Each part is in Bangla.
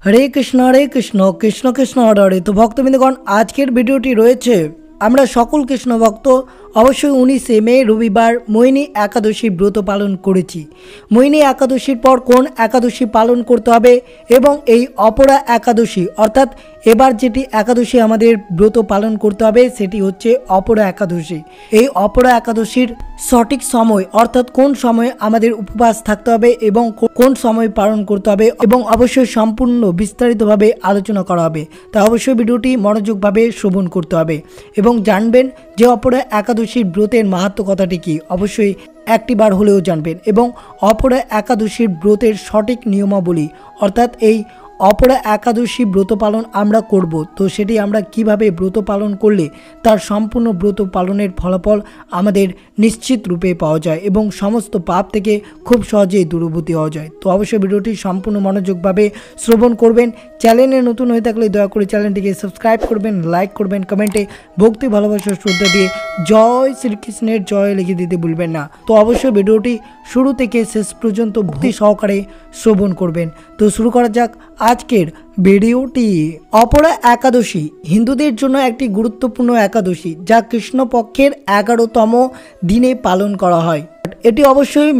হরে কৃষ্ণ কৃষ্ণ কৃষ্ণ হরে হরে। তো ভক্তবৃন্দগণ, আজকের ভিডিওটি রয়েছে আমরা সকল কৃষ্ণ ভক্ত অবশ্যই 19শে মে রবিবার মোহিনী একাদশী ব্রত পালন করেছি। মোহিনী একাদশীর পর কোন একাদশী পালন করতে হবে এবং এই অপরা একাদশী অর্থাৎ এবার যেটি একাদশী আমাদের ব্রত পালন করতে হবে সেটি হচ্ছে অপরা একাদশী। এই অপরা একাদশীর সঠিক সময় অর্থাৎ কোন সময়ে আমাদের উপবাস থাকতে হবে এবং কোন সময় পালন করতে হবে এবং অবশ্যই সম্পূর্ণ বিস্তারিতভাবে আলোচনা করা হবে। তা অবশ্যই ভিডিওটি মনোযোগভাবে শ্রবণ করতে হবে এবং জানবেন যে অপরা একাদশীর ব্রতের মাহাত্ম্য কথাটি কি, অবশ্যই একটিবার হলেও জানবেন এবং অপরা একাদশীর ব্রতের সঠিক নিয়মাবলী অর্থাৎ এই অপরা একাদশী ব্রত পালন আমরা করব, তো সেটি আমরা কিভাবে ব্রত পালন করলে তার সম্পূর্ণ ব্রত পালনের ফলাফল আমাদের নিশ্চিত রূপে পাওয়া যায় এবং সমস্ত পাপ থেকে খুব সহজেই দূরীভূত হওয়া যায়। তো অবশ্যই ভিডিওটি সম্পূর্ণ মনোযোগভাবে শ্রবণ করবেন। চ্যানেলে নতুন হয়ে থাকলে দয়া করে চ্যানেলটিকে সাবস্ক্রাইব করবেন, লাইক করবেন, কমেন্টে ভক্তি ভালোবাসা শ্রদ্ধা দিয়ে জয় শ্রীকৃষ্ণের জয় লিখে দিতে ভুলবেন না। তো অবশ্যই ভিডিওটি শুরু থেকে শেষ পর্যন্ত ভক্তি সহকারে শ্রবণ করবেন। তো শুরু করা যাক আজকের ভিডিওটি। অপরা একাদশী হিন্দুদের জন্য একটি গুরুত্বপূর্ণ একাদশী যা কৃষ্ণপক্ষের 11তম দিনে পালন করা হয়। এটি অবশ্যই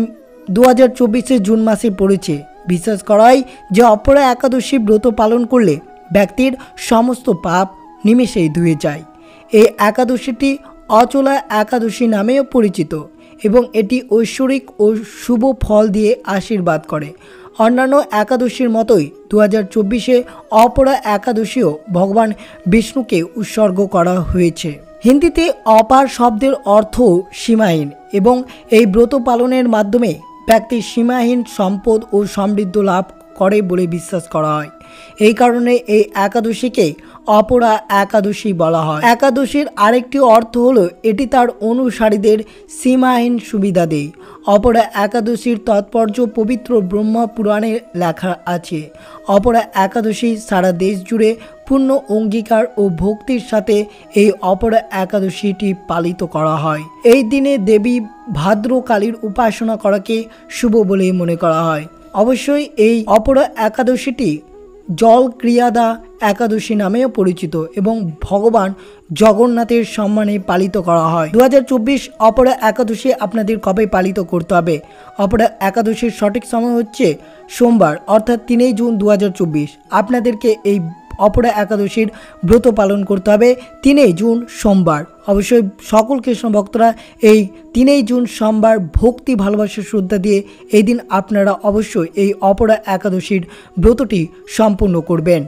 2024 জুন মাসে পড়েছে। বিশ্বাস করা হয় যে অপরা একাদশী ব্রত পালন করলে ব্যক্তির সমস্ত পাপ নিমেষেই ধুয়ে যায়। এই একাদশীটি অচলা একাদশী নামেও পরিচিত এবং এটি ঐশ্বরিক ও শুভ ফল দিয়ে আশীর্বাদ করে। অন্যান্য একাদশীর মতোই 2024 অপরা একাদশীও ভগবান বিষ্ণুকে উৎসর্গ করা হয়েছে। হিন্দিতে অপার শব্দের অর্থ সীমাহীন এবং এই ব্রত পালনের মাধ্যমে ব্যক্তি সীমাহীন সম্পদ ও সমৃদ্ধ লাভ করে বলে বিশ্বাস করা হয়। এই কারণে এই একাদশীকে অপরা একাদশী বলা হয়। একাদশীর আরেকটি অর্থ হলো এটি তার অনুসারীদের সীমাহীন সুবিধা দেয়। অপরা একাদশীর তাৎপর্য পবিত্র ব্রহ্ম পুরাণে লেখা আছে। অপরা একাদশী সারা দেশ জুড়ে পূর্ণ অঙ্গীকার ও ভক্তির সাথে এই অপরা একাদশীটি পালিত করা হয়। এই দিনে দেবী ভাদ্রকালীর উপাসনা করাকে শুভ বলে মনে করা হয়। অবশ্যই এই অপরা একাদশীটি জল ক্রিয়াদা একাদশী নামেও পরিচিত এবং ভগবান জগন্নাথের সম্মানে পালিত করা হয়। 2024 অপরা একাদশী আপনাদের কবে পালিত করতে হবে? অপরা একাদশীর সঠিক সময় হচ্ছে সোমবার অর্থাৎ 3 জুন 2024। আপনাদেরকে এই অপরা একাদশীর ব্রত পালন করতে হবে 3 জুন সোমবার। অবশ্যই সকল কৃষ্ণ ভক্তরা এই 3 জুন সোমবার ভক্তি ভালোবাসা শ্রদ্ধা দিয়ে এই দিন আপনারা অবশ্যই এই অপরা একাদশীর ব্রতটি সম্পূর্ণ করবেন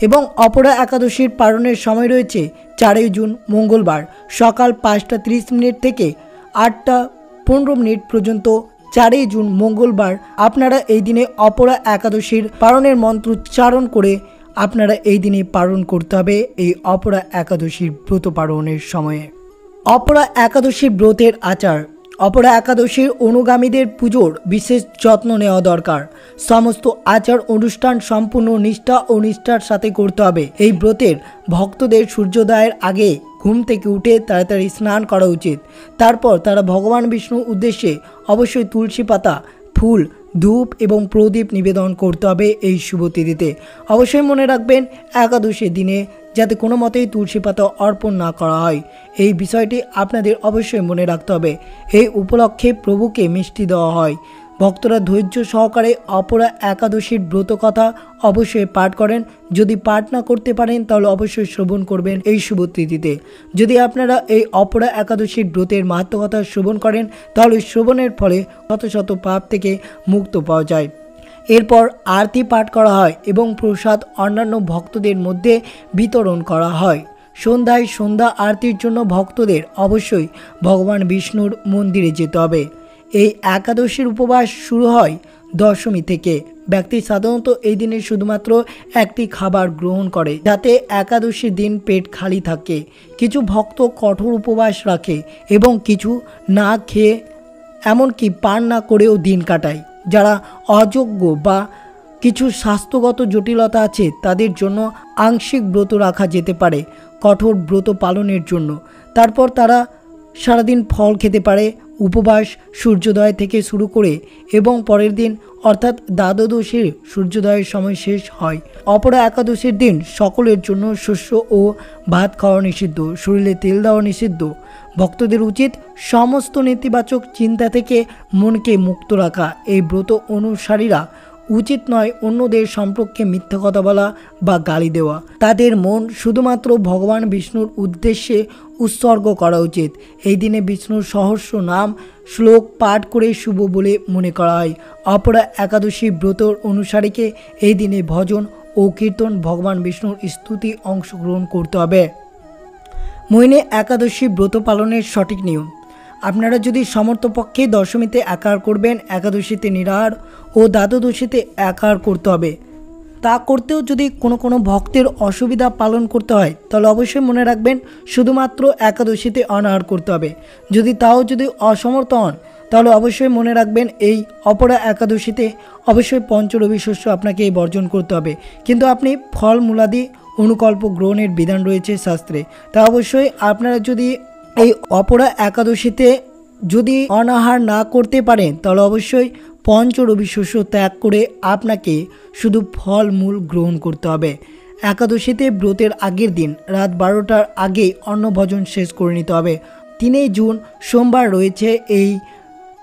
এবং অপরা একাদশীর পালনের সময় রয়েছে 4 জুন মঙ্গলবার সকাল 5:30 থেকে 8:15 পর্যন্ত। 4 জুন মঙ্গলবার আপনারা এই দিনে অপরা একাদশীর পালনের মন্ত্র উচ্চারণ করে আপনারা এই দিনে পালন করতে হবে এই অপরা একাদশীর ব্রত পালনের সময়ে। অপরা একাদশীর ব্রতের আচার। অপরা একাদশীর অনুগামীদের পুজোর বিশেষ যত্ন নেওয়া দরকার। সমস্ত আচার অনুষ্ঠান সম্পূর্ণ নিষ্ঠা ও নিষ্ঠার সাথে করতে হবে। এই ব্রতের ভক্তদের সূর্যোদয়ের আগে ঘুম থেকে উঠে তাড়াতাড়ি স্নান করা উচিত। তারপর তারা ভগবান বিষ্ণুর উদ্দেশ্যে অবশ্যই তুলসী পাতা, ফুল, ধূপ এবং প্রদীপ নিবেদন করতে হবে এই শুভ তিথিতে। অবশ্যই মনে রাখবেন একাদশীর দিনে যাতে কোনো মতেই তুলসী পাতা অর্পণ না করা হয়, এই বিষয়টি আপনাদের অবশ্যই মনে রাখতে হবে। এই উপলক্ষে প্রভুকে মিষ্টি দেওয়া হয়। ভক্তরা ধৈর্য সহকারে অপরা একাদশীর ব্রত কথা অবশ্যই পাঠ করেন। যদি পাঠ না করতে পারেন তাহলে অবশ্যই শ্রবণ করবেন এই শুভ তিথিতে। যদি আপনারা এই অপরা একাদশীর ব্রতের মাহাত্ম্য কথা শ্রবণ করেন তাহলে শ্রবণের ফলে শত শত পাপ থেকে মুক্ত পাওয়া যায়। এরপর আরতি পাঠ করা হয় এবং প্রসাদ অন্যান্য ভক্তদের মধ্যে বিতরণ করা হয়। সন্ধ্যায় সন্ধ্যা আরতির জন্য ভক্তদের অবশ্যই ভগবান বিষ্ণুর মন্দিরে যেতে হবে। এই একাদশীর উপবাস শুরু হয় দশমী থেকে। ব্যক্তি সাধারণত এই দিনে শুধুমাত্র একটি খাবার গ্রহণ করে যাতে একাদশীর দিন পেট খালি থাকে। কিছু ভক্ত কঠোর উপবাস রাখে এবং কিছু না খেয়ে এমনকি পান না করেও দিন কাটায়। যারা অযোগ্য বা কিছু স্বাস্থ্যগত জটিলতা আছে তাদের জন্য আংশিক ব্রত রাখা যেতে পারে কঠোর ব্রত পালনের জন্য। তারপর তারা সারাদিন ফল খেতে পারে, উপবাস সূর্যোদয় থেকে শুরু করে এবং পরের দিন অর্থাৎ দ্বাদশীর সূর্যোদয়ের সময় শেষ হয়। অপরা একাদশীর দিন সকলের জন্য শস্য ও ভাত খাওয়া নিষিদ্ধ, শরীরে তেল দেওয়া নিষিদ্ধ। ভক্তদের উচিত সমস্ত নেতিবাচক চিন্তা থেকে মনকে মুক্ত রাখা। এই ব্রত অনুসারীরা উচিত নয় অন্যদের সম্পর্কে মিথ্যা কথা বলা বা গালি দেওয়া। তাদের মন শুধুমাত্র ভগবান বিষ্ণুর উদ্দেশ্যে উৎসর্গ করা উচিত। এই দিনে বিষ্ণুর সহস্র নাম শ্লোক পাঠ করে শুভ বলে মনে করা হয়। অপরা একাদশী ব্রতর অনুসারীকে এই দিনে ভজন ও কীর্তন ভগবান বিষ্ণুর স্তুতি অংশগ্রহণ করতে হবে। মোহিনী একাদশী ব্রত পালনের সঠিক নিয়ম। আপনারা যদি সমর্থপক্ষে দশমীতে একাহার করবেন, একাদশীতে নিরাহার ও দ্বাদশীতে একাহার করতে হবে। তা করতেও যদি কোনো ভক্তের অসুবিধা পালন করতে হয় তাহলে অবশ্যই মনে রাখবেন শুধুমাত্র একাদশীতে অনাহার করতে হবে। যদি অসমর্থ হন তাহলে অবশ্যই মনে রাখবেন এই অপরা একাদশীতে অবশ্যই পঞ্চরবি শস্য আপনাকে বর্জন করতে হবে। কিন্তু আপনি ফল মূলাদি অনুকল্প গ্রহণের বিধান রয়েছে শাস্ত্রে। তা অবশ্যই আপনারা যদি এই অপরা একাদশীতে যদি অনাহার না করতে পারেন তাহলে অবশ্যই পঞ্চরবি শস্য ত্যাগ করে আপনাকে শুধু ফল মূল গ্রহণ করতে হবে। একাদশীতে ব্রতের আগের দিন রাত 12টার আগেই অন্নভোজন শেষ করে নিতে হবে। 3 জুন সোমবার রয়েছে এই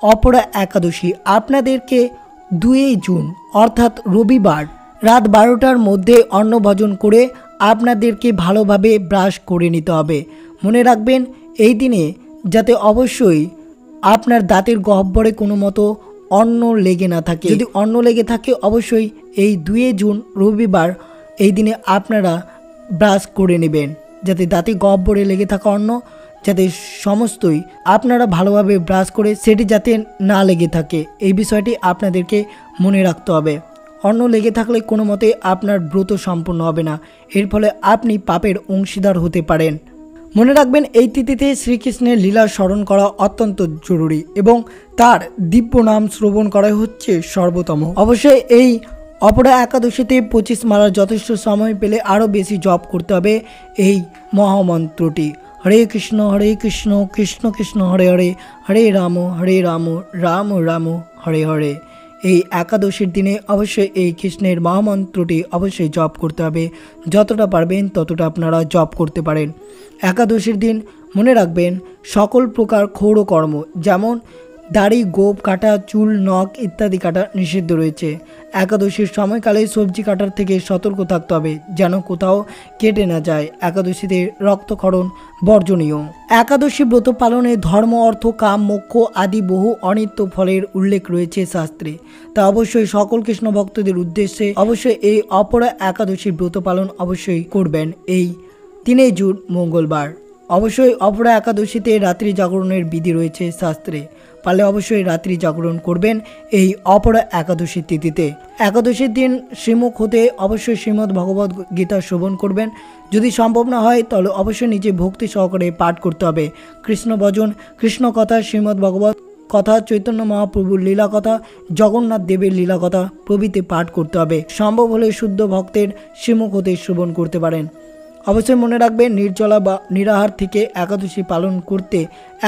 অপরা একাদশী। আপনাদেরকে 2 জুন অর্থাৎ রবিবার রাত 12টার মধ্যে অন্নভোজন করে আপনাদেরকে ভালোভাবে ব্রাশ করে নিতে হবে। মনে রাখবেন এই দিনে যাতে অবশ্যই আপনার দাঁতের গহ্বরে কোনো মতো অন্ন লেগে না থাকে। যদি অন্ন লেগে থাকে অবশ্যই এই 2 জুন রবিবার এই দিনে আপনারা ব্রাশ করে নেবেন, যাতে দাঁতে গহ্বরে লেগে থাকা অন্ন যাতে সমস্তই আপনারা ভালোভাবে ব্রাশ করে সেটি যাতে না লেগে থাকে, এই বিষয়টি আপনাদেরকে মনে রাখতে হবে। অন্ন লেগে থাকলে কোনো মতে আপনার ব্রত সম্পূর্ণ হবে না, এর ফলে আপনি পাপের অংশীদার হতে পারেন। মনে রাখবেন এই তিথিতে শ্রীকৃষ্ণের লীলা স্মরণ করা অত্যন্ত জরুরি এবং তার দিব্য নাম শ্রবণ করা হচ্ছে সর্বোত্তম। অবশ্যই এই অপরা একাদশীতে 25 মালার যথেষ্ট সময় পেলে আরও বেশি জপ করতে হবে এই মহামন্ত্রটি। হরে কৃষ্ণ কৃষ্ণ কৃষ্ণ হরে হরে, হরে রাম রাম রাম হরে হরে। এই একাদশীর দিনে অবশ্যই এই কৃষ্ণের মহামন্ত্রটি অবশ্যই জপ করতে হবে। যতটা পারবেন ততটা আপনারা জপ করতে পারেন। একাদশীর দিন মনে রাখবেন সকল প্রকার ক্ষৌর কর্ম যেমন দাড়ি গোপ কাটা, চুল নখ ইত্যাদি কাটা নিষিদ্ধ রয়েছে। একাদশীর সময়কালে সবজি কাটার থেকে সতর্ক থাকতে হবে যেন কোথাও কেটে না যায়। একাদশীতে রক্তক্ষরণ বর্জনীয়। একাদশী ব্রত পালনে ধর্ম, অর্থ, কাম, মোক্ষ আদি বহু অনিত্য ফলের উল্লেখ রয়েছে শাস্ত্রে। তা অবশ্যই সকল কৃষ্ণ ভক্তদের উদ্দেশ্যে অবশ্যই এই অপরা একাদশী ব্রত পালন অবশ্যই করবেন এই 3 জুন মঙ্গলবার। অবশ্যই অপরা একাদশীতে রাত্রি জাগরণের বিধি রয়েছে শাস্ত্রে, পারলে অবশ্যই রাত্রি জাগরণ করবেন এই অপরা একাদশী তিথিতে। একাদশীর দিন শ্রীমুখ হতে অবশ্যই শ্রীমদ্ ভগবদ গীতা শ্রবণ করবেন। যদি সম্ভব না হয় তাহলে অবশ্যই নিজে ভক্তি সহকারে পাঠ করতে হবে। কৃষ্ণ ভজন, কৃষ্ণ কথা, শ্রীমদ্ ভগবত কথা, চৈতন্য মহাপ্রভুর লীলা কথা, জগন্নাথ দেবের লীলা কথা প্রভৃতি পাঠ করতে হবে। সম্ভব হলে শুদ্ধ ভক্তের শ্রীমুখ হতে শ্রবণ করতে পারেন। অবশ্যই মনে রাখবেন নির্জলা বা নিরাহার থেকে একাদশী পালন করতে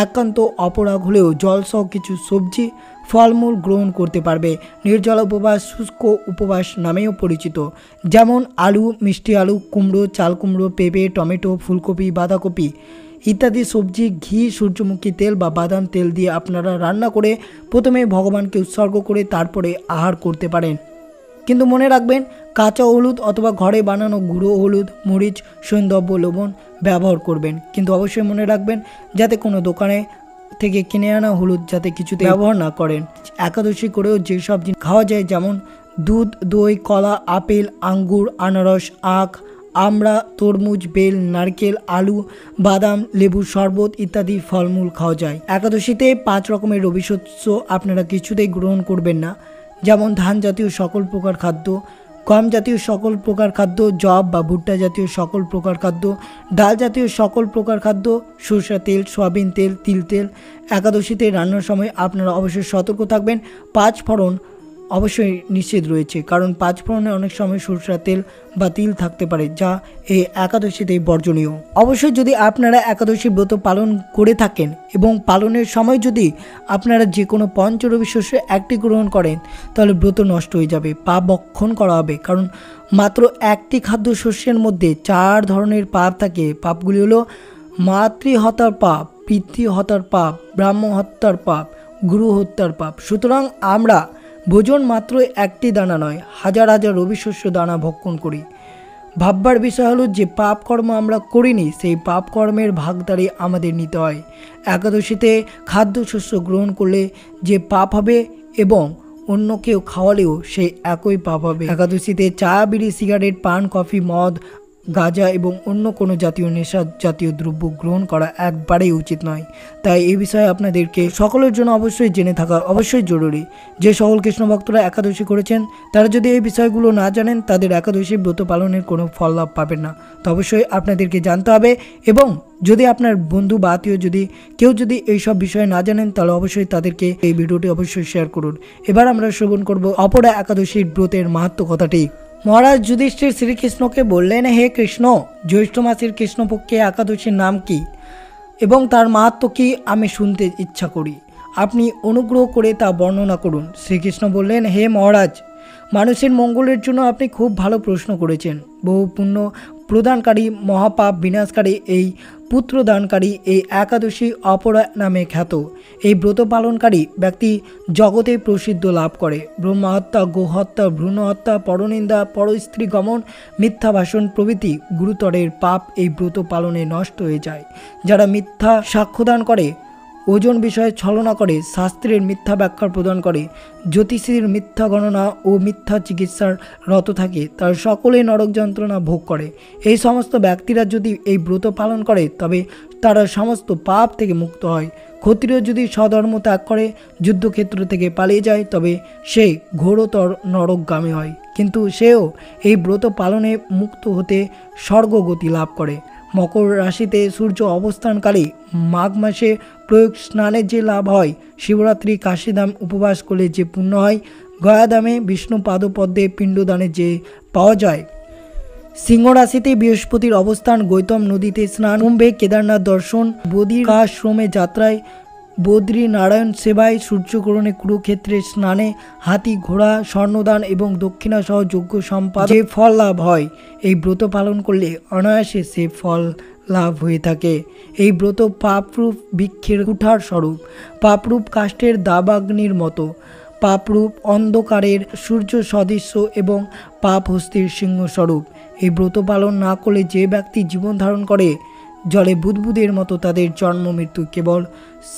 একান্ত অপরাগ হলেও জলসহ কিছু সবজি ফলমূল গ্রহণ করতে পারবে। নির্জলা উপবাস শুষ্ক উপবাস নামেও পরিচিত। যেমন আলু, মিষ্টি আলু, কুমড়ো, চাল কুমড়ো, পেঁপে, টমেটো, ফুলকপি, বাঁধাকপি ইত্যাদি সবজি ঘি, সূর্যমুখী তেল বা বাদাম তেল দিয়ে আপনারা রান্না করে প্রথমে ভগবানকে উৎসর্গ করে তারপরে আহার করতে পারেন। কিন্তু মনে রাখবেন কাঁচা হলুদ অথবা ঘরে বানানো গুঁড়ো হলুদ, মরিচ, সৈন্দব্য, লবণ ব্যবহার করবেন। কিন্তু অবশ্যই মনে রাখবেন যাতে কোনো দোকানে থেকে কিনে আনা হলুদ যাতে কিছুতে ব্যবহার না করেন। একাদশী করেও যেসব জিনিস খাওয়া যায় যেমন দুধ, দই, কলা, আপেল, আঙ্গুর, আনারস, আখ, আমড়া, তরমুজ, বেল, নারকেল, আলু, বাদাম, লেবুর শরবত ইত্যাদি ফলমূল খাওয়া যায়। একাদশীতে 5 রকমের রবি শস্য আপনারা কিছুতেই গ্রহণ করবেন না, যেমন ধান জাতীয় সকল প্রকার খাদ্য, গম জাতীয় সকল প্রকার খাদ্য, জব বা ভুট্টা জাতীয় সকল প্রকার খাদ্য, ডাল জাতীয় সকল প্রকার খাদ্য, সরষের তেল, সয়াবিন তেল, তিল তেল। একাদশীতে রান্নার সময় আপনারা অবশ্যই সতর্ক থাকবেন। 5 ফোড়ন অবশ্যই নিষেধ রয়েছে, কারণ পাঁচফোড়নে অনেক সময় সরষের তেল বা তিল থাকতে পারে, যা এই একাদশীতে বর্জনীয়। অবশ্যই যদি আপনারা একাদশী ব্রত পালন করে থাকেন এবং পালনের সময় যদি আপনারা যে কোনো পঞ্চরবি শস্য একটি গ্রহণ করেন, তাহলে ব্রত নষ্ট হয়ে যাবে, পাপ বক্ষণ করা হবে। কারণ মাত্র একটি খাদ্য শস্যের মধ্যে 4 ধরনের পাপ থাকে। পাপগুলি হলো মাতৃহত্যার পাপ, পিতৃহত্যার পাপ, ব্রাহ্ম হত্যার পাপ, গুরু হত্যার পাপ। সুতরাং আমরা ভোজন মাত্র একটি দানা নয়, হাজার হাজার রবি শস্য দানা ভক্ষণ করি। ভাববার বিষয় হলো যে পাপ কর্ম আমরা করিনি, সেই পাপ কর্মের ভাগদারি আমাদের নিতে হয়। একাদশীতে খাদ্যশস্য গ্রহণ করলে যে পাপ হবে এবং অন্য কেউ খাওয়ালেও সেই একই পাপ হবে। একাদশীতে চা, বিড়ি, সিগারেট, পান, কফি, মদ, গাঁজা এবং অন্য কোনো জাতীয় নেশা জাতীয় দ্রব্য গ্রহণ করা একবারেই উচিত নয়। তাই এই বিষয়ে আপনাদেরকে সকলের জন্য অবশ্যই জেনে থাকা অবশ্যই জরুরি। যে সকল কৃষ্ণ ভক্তরা একাদশী করেছেন তারা যদি এই বিষয়গুলো না জানেন, তাদের একাদশী ব্রত পালনের কোনো ফল লাভ পাবেন না। তো অবশ্যই আপনাদেরকে জানতে হবে, এবং যদি আপনার বন্ধু বা আত্মীয় কেউ যদি এইসব বিষয়ে না জানেন, তাহলে অবশ্যই তাদেরকে এই ভিডিওটি অবশ্যই শেয়ার করুন। এবার আমরা শ্রবণ করব অপরা একাদশীর ব্রতের মাহাত্ম্য কথাটি। মহারাজ যুধিষ্ঠির শ্রীকৃষ্ণকে বললেন, হে কৃষ্ণ, জ্যৈষ্ঠ মাসের কৃষ্ণপক্ষে একাদশীর নাম কি এবং তার মাহাত্ম্য কি আমি শুনতে ইচ্ছা করি। আপনি অনুগ্রহ করে তা বর্ণনা করুন। শ্রীকৃষ্ণ বললেন, হে মহারাজ, মানুষের মঙ্গলের জন্য আপনি খুব ভালো প্রশ্ন করেছেন। বহু পুণ্য প্রদানকারী, মহাপাপ বিনাশকারী, এই পুত্রদানকারী এই একাদশী অপরা নামে খ্যাত। এই ব্রত পালনকারী ব্যক্তি জগতে প্রসিদ্ধ লাভ করে। ব্রহ্মহত্যা, গোহত্যা, ভ্রূণ হত্যা, পরনিন্দা, পরস্ত্রী গমন, মিথ্যা ভাষণ প্রভৃতি গুরুতরের পাপ এই ব্রত পালনে নষ্ট হয়ে যায়। যারা মিথ্যা সাক্ষ্যদান করে, ওজন বিষয়ে ছলনা করে, শাস্ত্রের মিথ্যা ব্যাখ্যা প্রদান করে, জ্যোতিষীর মিথ্যা গণনা ও মিথ্যা চিকিৎসার রত থাকে, তার সকলেই নরক যন্ত্রণা ভোগ করে। এই সমস্ত ব্যক্তিরা যদি এই ব্রত পালন করে তবে তারা সমস্ত পাপ থেকে মুক্ত হয়। ক্ষত্রিয় যদি স্বধর্ম ত্যাগ করে, যুদ্ধক্ষেত্র থেকে পালিয়ে যায়, তবে সে ঘোরতর নরকগামী হয়, কিন্তু সেও এই ব্রত পালনে মুক্ত হতে স্বর্গগতি লাভ করে। মকর রাশিতে সূর্য অবস্থানকালে মাঘ মাসে প্রয়োগ স্নানের যে লাভ হয়, শিবরাত্রি, কাশীধাম উপবাস করলে যে পুণ্য হয়, গয়াধামে বিষ্ণু পাদপদ্মে পিণ্ডদানে যে পাওয়া যায়, সিংহ রাশিতে বৃহস্পতির অবস্থান, গৌতম নদীতে স্নান, কুম্ভে কেদারনাথ দর্শন, বদ্রিকাশ্রমে যাত্রায়, বদ্রী নারায়ণ সেবায়, সূর্যগ্রহণে কুরুক্ষেত্রে স্নানে, হাতি, ঘোড়া, স্বর্ণদান এবং দক্ষিণা সহ যজ্ঞ সম্পাদন যে ফল লাভ হয়, এই ব্রত পালন করলে অনায়াসে সে ফল লাভ হয়ে থাকে। এই ব্রত পাপরূপ বৃক্ষের কুঠার স্বরূপ, পাপরূপ কাষ্ঠের দাবাগ্নির মতো, পাপরূপ অন্ধকারের সূর্য সদৃশ্য এবং পাপ হস্তির সিংহ স্বরূপ। এই ব্রত পালন না করলে যে ব্যক্তি জীবন ধারণ করে জলে বুদবুদের মতো, তাদের জন্ম মৃত্যু কেবল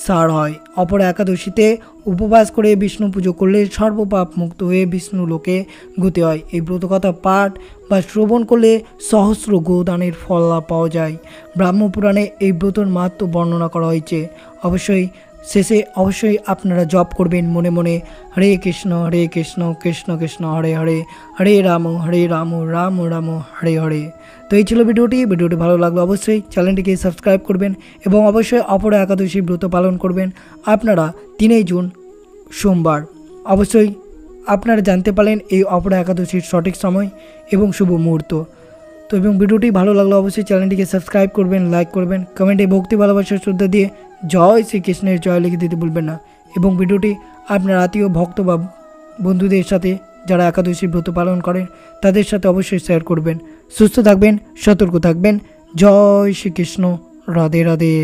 সার হয়। অপর একাদশীতে উপবাস করে বিষ্ণু পুজো করলে সর্বপাপ মুক্ত হয়ে বিষ্ণু লোকে গতি হয়। এই ব্রতকথা পাঠ বা শ্রবণ করলে সহস্র গোদানের ফল লাভ পাওয়া যায়। ব্রাহ্মপুরাণে এই ব্রতর মাহাত্ম্য বর্ণনা করা হয়েছে। শেষে অবশ্যই আপনারা জপ করবেন মনে মনে, হরে কৃষ্ণ কৃষ্ণ কৃষ্ণ হরে হরে, হরে রাম রাম রাম হরে হরে। তো এই ছিল ভিডিওটি ভালো লাগলো অবশ্যই চ্যানেলটিকে সাবস্ক্রাইব করবেন এবং অবশ্যই অপরা একাদশী ব্রত পালন করবেন আপনারা 3 জুন সোমবার। অবশ্যই আপনারা জানতে পারলেন এই অপরা একাদশীর সঠিক সময় এবং শুভ মুহূর্ত। তো এবং ভিডিওটি ভালো লাগলো অবশ্যই চ্যানেলটিকে সাবস্ক্রাইব করবেন, লাইক করবেন, কমেন্টে ভক্তি ভালোবাসা শ্রদ্ধা দিয়ে জয় শ্রীকৃষ্ণের জয় লিখে দিতে ভুলবেন না। এবং ভিডিওটি আপনার আত্মীয় ভক্ত বা বন্ধুদের সাথে যারা একাদশী ব্রত পালন করেন তাদের সাথে অবশ্যই শেয়ার করবেন। সুস্থ থাকবেন, সতর্ক থাকবেন। জয় শ্রীকৃষ্ণ, রাধে রাধে।